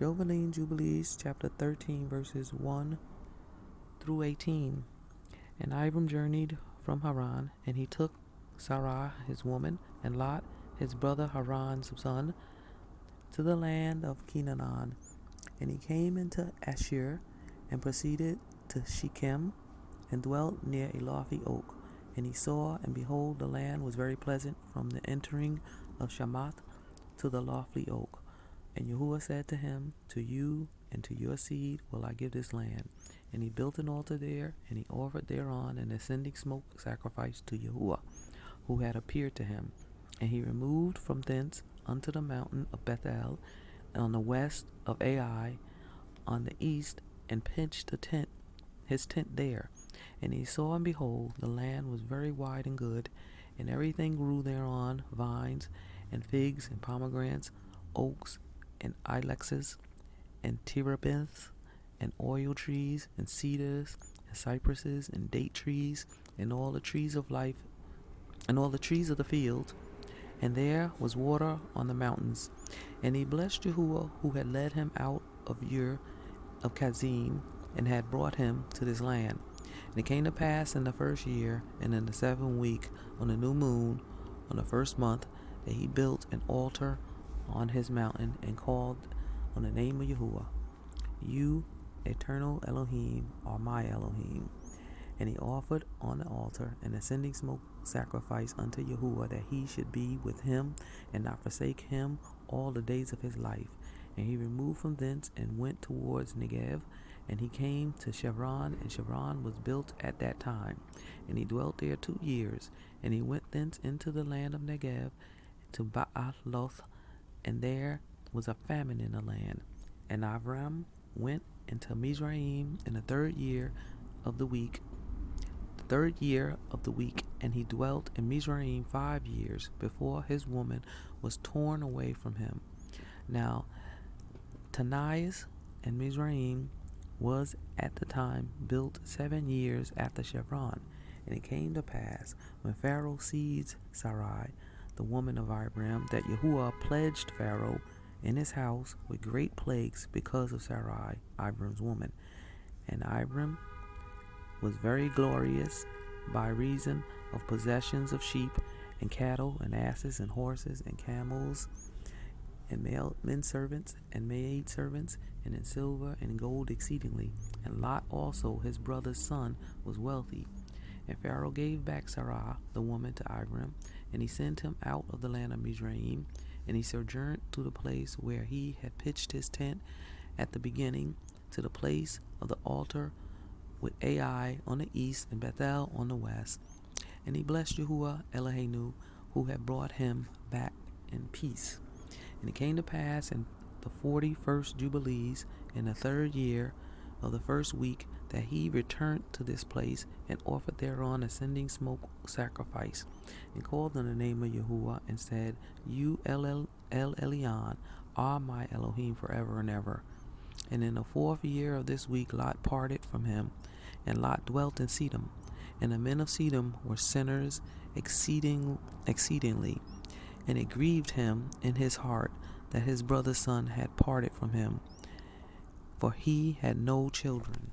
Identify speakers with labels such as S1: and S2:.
S1: Yovheliym Jubilees chapter 13 verses 1 through 18. And Abram journeyed from Haran, and he took Sarai his woman, and Lot his brother Haran's son, to the land of Canaan. And he came into Ashur, and proceeded to Shechem, and dwelt near a lofty oak. And he saw, and behold, the land was very pleasant from the entering of Shamath to the lofty oak. And Yahuwah said to him, To you and to your seed will I give this land. And he built an altar there, and he offered thereon an ascending smoke sacrifice to Yahuwah, who had appeared to him. And he removed from thence unto the mountain of Bethel, on the west of Ai, on the east, and pitched his tent there. And he saw, and behold, the land was very wide and good, and everything grew thereon, vines, and figs, and pomegranates, oaks, and ilexes, and terebinths, and oil trees, and cedars, and cypresses, and date trees, and all the trees of life, and all the trees of the field. And there was water on the mountains. And he blessed Yahuwah, who had led him out of Ur of Kazim, and had brought him to this land. And it came to pass in the first year, and in the 7th week, on the new moon, on the first month, that he built an altar on his mountain, and called on the name of Yahuwah. You, eternal Elohim, are my Elohim. And he offered on the altar an ascending smoke sacrifice unto Yahuwah, that he should be with him, and not forsake him all the days of his life. And he removed from thence, and went towards Negev, and he came to Chevron, and Chevron was built at that time. And he dwelt there 2 years. And he went thence into the land of Negev, to Baaloth, and there was a famine in the land. And Avram went into Mizraim in the 3rd year of the week, and he dwelt in Mizraim 5 years, before his woman was torn away from him. Now Tanais and Mizraim was at the time built 7 years after Chevron. And it came to pass, when Pharaoh seized Sarai, the woman of Abram, that Yahuwah pledged Pharaoh in his house with great plagues because of Sarai, Abram's woman. And Abram was very glorious by reason of possessions of sheep, and cattle, and asses, and horses, and camels, and male men servants, and maid servants, and in silver and gold exceedingly. And Lot also, his brother's son, was wealthy. And Pharaoh gave back Sarai, the woman, to Abram, and he sent him out of the land of Mizraim, and he sojourned to the place where he had pitched his tent at the beginning, to the place of the altar, with Ai on the east, and Bethel on the west. And he blessed Yahuwah Eloheinu, who had brought him back in peace. And it came to pass in the 41st Jubilees, in the 3rd year of the 1st week, that he returned to this place, and offered thereon ascending smoke sacrifice, and called on the name of Yahuwah, and said, You El Elyon are my Elohim forever and ever. And in the 4th year of this week Lot parted from him, and Lot dwelt in Sedom. And the men of Sedom were sinners exceedingly, and it grieved him in his heart that his brother's son had parted from him, for he had no children.